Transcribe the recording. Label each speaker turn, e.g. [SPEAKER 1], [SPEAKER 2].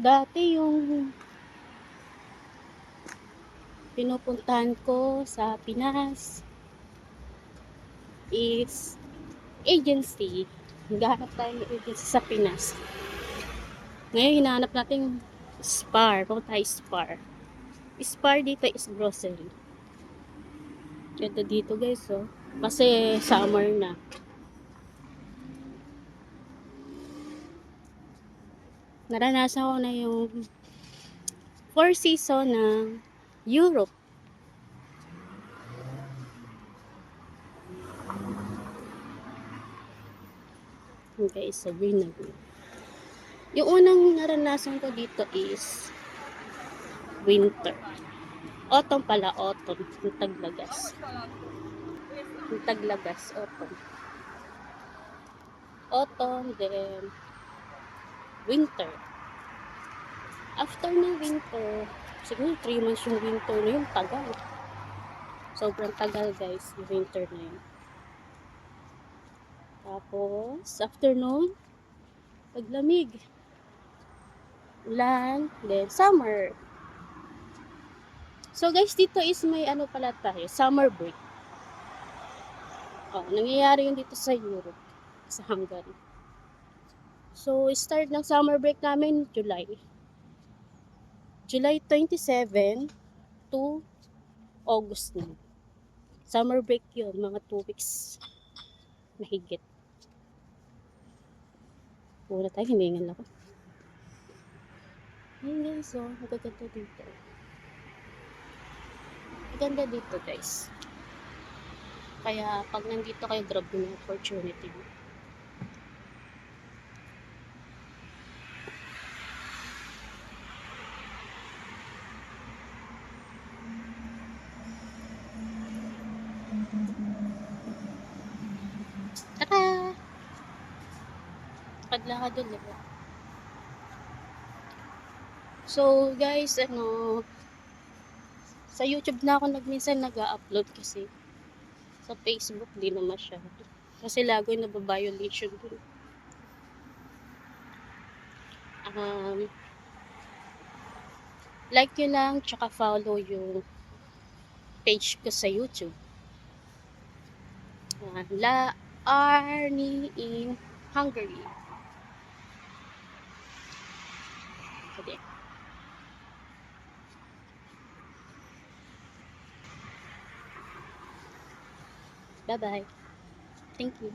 [SPEAKER 1] Dati yung pinupuntahan ko sa Pinas is agency. Naghahanap tayo ng agency sa Pinas. Ngayon, hinahanap natin Spar. Kung tayo Spar. Spar dito is grocery. Ganda dito guys, oh. Kasi summer na. Naranasan ko na yung 4 season ng Europe. Okay, so green na green. Yung unang naranasan ko dito is winter. Autumn pala, autumn. Yung taglagas. Yung taglagas, autumn. Autumn, then winter. After ng winter, siguro 3 months yung winter na yun, tagal. Sobrang tagal guys, yung winter na yun. Tapos, after nun, paglamig. Ulan, then summer. So guys, dito is may ano pala tayo, summer break. Oh, nangyayari yun dito sa Europe, sa Hungary. So, start ng summer break namin July. July 27 to August na. Summer break yun, mga 2 weeks mahigit. Pura tayo, hiningal ako. Ayun guys, oh, magaganda dito. Maganda dito guys. Kaya pag nandito kayo, grab yung opportunity. Tara! Lakad-lakad doon, diba? So guys, sa YouTube na ako minsan nag-upload kasi sa Facebook di na masyado. Kasi lagoy na violation dun. Like nyo lang, tsaka follow yung page ko sa YouTube. La Arnie in Hungary. Okay. Bye-bye. Thank you.